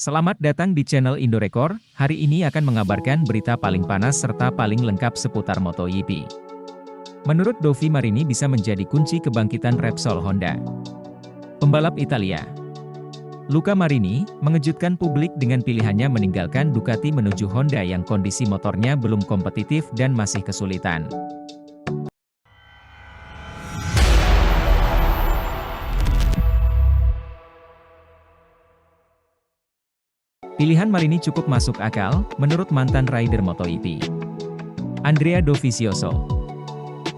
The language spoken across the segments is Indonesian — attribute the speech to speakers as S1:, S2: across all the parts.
S1: Selamat datang di channel Indorekor. Hari ini akan mengabarkan berita paling panas serta paling lengkap seputar MotoGP. Menurut Dovi Marini bisa menjadi kunci kebangkitan Repsol Honda. Pembalap Italia Luca Marini mengejutkan publik dengan pilihannya meninggalkan Ducati menuju Honda yang kondisi motornya belum kompetitif dan masih kesulitan. Pilihan Marini cukup masuk akal, menurut mantan rider MotoGP, Andrea Dovizioso.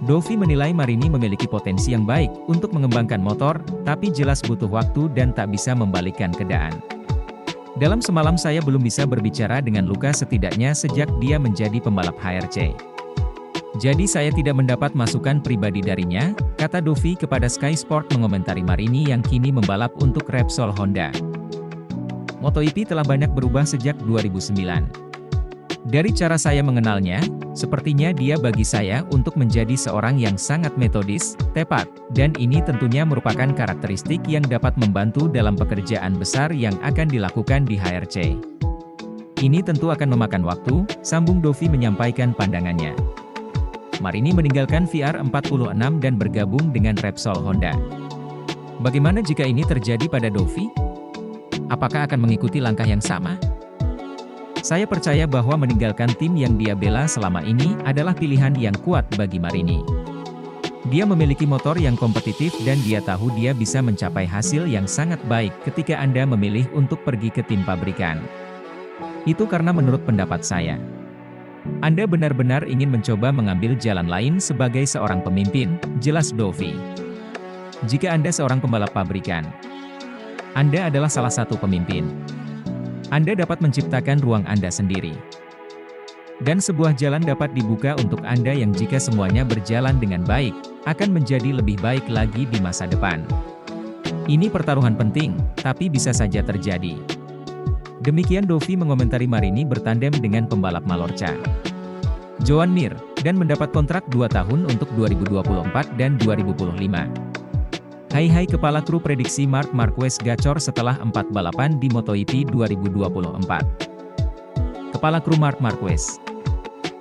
S1: Dovi menilai Marini memiliki potensi yang baik untuk mengembangkan motor, tapi jelas butuh waktu dan tak bisa membalikkan keadaan. Dalam semalam saya belum bisa berbicara dengan Luca setidaknya sejak dia menjadi pembalap HRC. Jadi saya tidak mendapat masukan pribadi darinya, kata Dovi kepada Sky Sport mengomentari Marini yang kini membalap untuk Repsol Honda. MotoGP telah banyak berubah sejak 2009. Dari cara saya mengenalnya, sepertinya dia bagi saya untuk menjadi seorang yang sangat metodis, tepat, dan ini tentunya merupakan karakteristik yang dapat membantu dalam pekerjaan besar yang akan dilakukan di HRC. Ini tentu akan memakan waktu, sambung Dovi menyampaikan pandangannya. Marini meninggalkan VR46 dan bergabung dengan Repsol Honda. Bagaimana jika ini terjadi pada Dovi? Apakah akan mengikuti langkah yang sama? Saya percaya bahwa meninggalkan tim yang dia bela selama ini adalah pilihan yang kuat bagi Marini. Dia memiliki motor yang kompetitif dan dia tahu dia bisa mencapai hasil yang sangat baik ketika Anda memilih untuk pergi ke tim pabrikan. Itu karena menurut pendapat saya, Anda benar-benar ingin mencoba mengambil jalan lain sebagai seorang pemimpin, jelas Dovi. Jika Anda seorang pembalap pabrikan, Anda adalah salah satu pemimpin. Anda dapat menciptakan ruang Anda sendiri. Dan sebuah jalan dapat dibuka untuk Anda yang jika semuanya berjalan dengan baik, akan menjadi lebih baik lagi di masa depan. Ini pertaruhan penting, tapi bisa saja terjadi. Demikian Dovi mengomentari Marini bertandem dengan pembalap Mallorca, Joan Mir, dan mendapat kontrak 2 tahun untuk 2024 dan 2025. Hai kepala kru prediksi Marc Marquez gacor setelah 4 balapan di MotoGP 2024. Kepala kru Marc Marquez,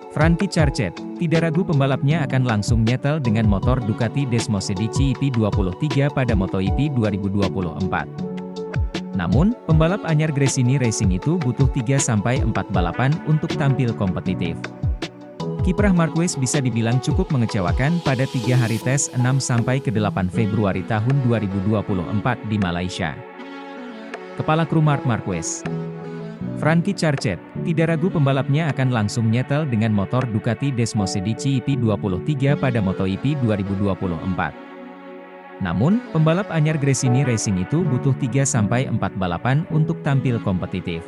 S1: Frankie Charchet, tidak ragu pembalapnya akan langsung nyetel dengan motor Ducati Desmosedici EP23 pada MotoGP 2024. Namun, pembalap anyar Gresini Racing itu butuh 3-4 balapan untuk tampil kompetitif. Kiprah Marquez bisa dibilang cukup mengecewakan pada 3 hari tes 6-8 Februari tahun 2024 di Malaysia. Kepala kru Marc Marquez, Frankie Charchet, tidak ragu pembalapnya akan langsung nyetel dengan motor Ducati Desmosedici EP23 pada MotoGP 2024. Namun, pembalap anyar Gresini Racing itu butuh 3-4 balapan untuk tampil kompetitif.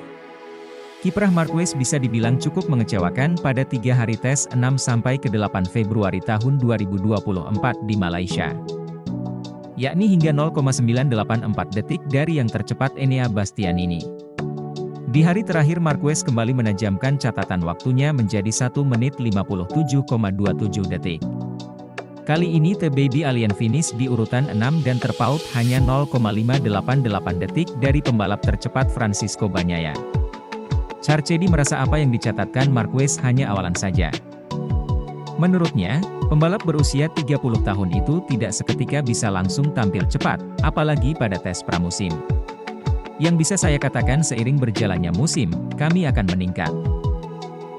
S1: Kiprah Marquez bisa dibilang cukup mengecewakan pada 3 hari tes 6-8 Februari tahun 2024 di Malaysia. Yakni hingga 0,984 detik dari yang tercepat Enea Bastianini. Di hari terakhir Marquez kembali menajamkan catatan waktunya menjadi 1 menit 57,27 detik. Kali ini The Baby Alien finish di urutan 6 dan terpaut hanya 0,588 detik dari pembalap tercepat Francisco Bagnaia. Charchedi merasa apa yang dicatatkan Marquez hanya awalan saja. Menurutnya, pembalap berusia 30 tahun itu tidak seketika bisa langsung tampil cepat, apalagi pada tes pramusim. Yang bisa saya katakan seiring berjalannya musim, kami akan meningkat.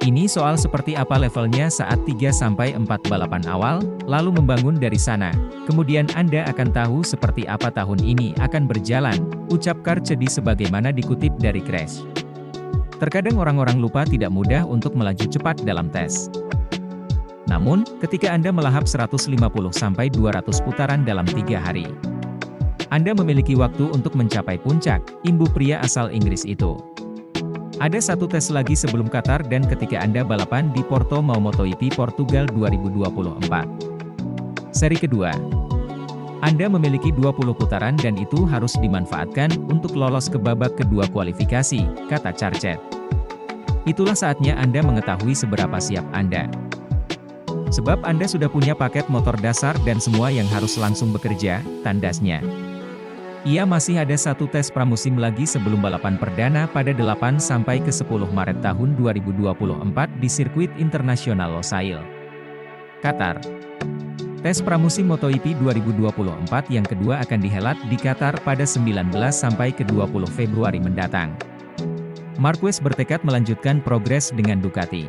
S1: Ini soal seperti apa levelnya saat 3-4 balapan awal, lalu membangun dari sana. Kemudian Anda akan tahu seperti apa tahun ini akan berjalan, ucap Charchedi sebagaimana dikutip dari Crash. Terkadang orang-orang lupa tidak mudah untuk melaju cepat dalam tes. Namun, ketika Anda melahap 150-200 putaran dalam 3 hari, Anda memiliki waktu untuk mencapai puncak, imbuh pria asal Inggris itu. Ada satu tes lagi sebelum Qatar dan ketika Anda balapan di Portimao MotoGP Portugal 2024. Seri kedua. Anda memiliki 20 putaran dan itu harus dimanfaatkan untuk lolos ke babak kedua kualifikasi, kata Charchet. Itulah saatnya Anda mengetahui seberapa siap Anda. Sebab Anda sudah punya paket motor dasar dan semua yang harus langsung bekerja, tandasnya. Ia masih ada satu tes pramusim lagi sebelum balapan perdana pada 8-10 Maret tahun 2024 di sirkuit internasional Losail, Qatar. Tes pramusim MotoGP 2024 yang kedua akan dihelat di Qatar pada 19-20 Februari mendatang. Marquez bertekad melanjutkan progres dengan Ducati.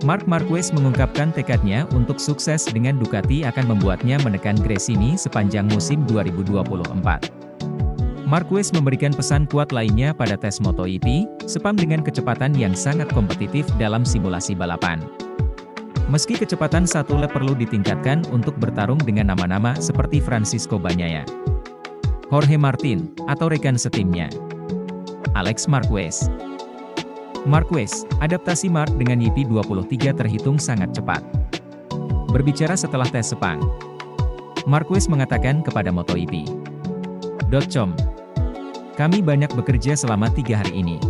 S1: Marc Marquez mengungkapkan tekadnya untuk sukses dengan Ducati akan membuatnya menekan Gresini sepanjang musim 2024. Marquez memberikan pesan kuat lainnya pada tes MotoGP, sepam dengan kecepatan yang sangat kompetitif dalam simulasi balapan. Meski kecepatan satu lap perlu ditingkatkan untuk bertarung dengan nama-nama seperti Francisco Bagnaia, Jorge Martin, atau rekan setimnya, Alex Marquez. Marquez, adaptasi Marc dengan YP23 terhitung sangat cepat. Berbicara setelah tes Sepang, Marquez mengatakan kepada MotoGP.com, "Kami banyak bekerja selama 3 hari ini.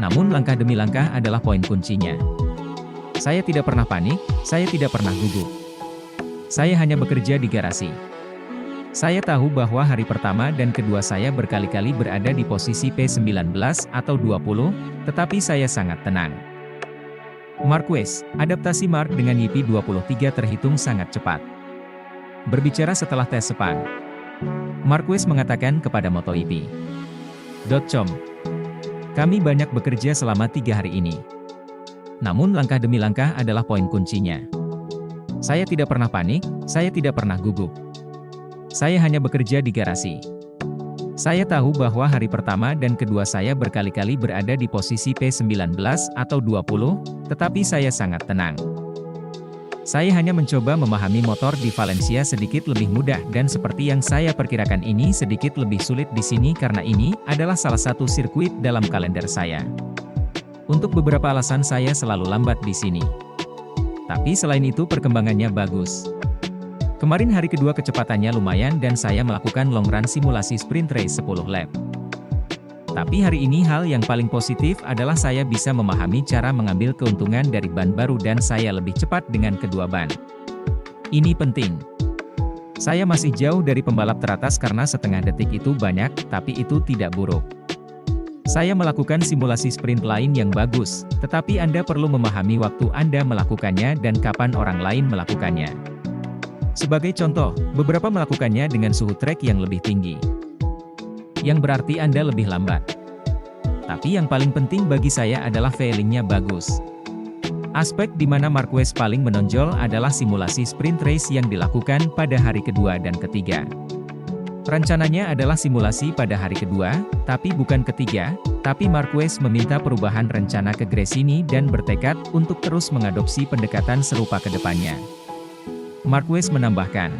S1: Namun langkah demi langkah adalah poin kuncinya. Saya tidak pernah panik, saya tidak pernah gugup. Saya hanya bekerja di garasi. Saya tahu bahwa hari pertama dan kedua saya berkali-kali berada di posisi P19 atau 20, tetapi saya sangat tenang." Marquez, adaptasi Marc dengan YP23 terhitung sangat cepat. Berbicara setelah tes Sepang, Marquez mengatakan kepada MotoGP.com, "Kami banyak bekerja selama 3 hari ini. Namun langkah demi langkah adalah poin kuncinya. Saya tidak pernah panik, saya tidak pernah gugup. Saya hanya bekerja di garasi. Saya tahu bahwa hari pertama dan kedua saya berkali-kali berada di posisi P19 atau 20, tetapi saya sangat tenang. Saya hanya mencoba memahami motor di Valencia sedikit lebih mudah dan seperti yang saya perkirakan ini sedikit lebih sulit di sini karena ini adalah salah satu sirkuit dalam kalender saya. Untuk beberapa alasan saya selalu lambat di sini. Tapi selain itu perkembangannya bagus. Kemarin hari kedua kecepatannya lumayan dan saya melakukan long run simulasi sprint race 10 lap. Tapi hari ini hal yang paling positif adalah saya bisa memahami cara mengambil keuntungan dari ban baru dan saya lebih cepat dengan kedua ban. Ini penting. Saya masih jauh dari pembalap teratas karena setengah detik itu banyak, tapi itu tidak buruk. Saya melakukan simulasi sprint lain yang bagus, tetapi Anda perlu memahami waktu Anda melakukannya dan kapan orang lain melakukannya. Sebagai contoh, beberapa melakukannya dengan suhu trek yang lebih tinggi, yang berarti Anda lebih lambat. Tapi yang paling penting bagi saya adalah feelingnya bagus. Aspek di mana Marquez paling menonjol adalah simulasi sprint race yang dilakukan pada hari kedua dan ketiga. Rencananya adalah simulasi pada hari kedua, tapi bukan ketiga, tapi Marquez meminta perubahan rencana ke Gresini dan bertekad untuk terus mengadopsi pendekatan serupa ke depannya. Marquez menambahkan,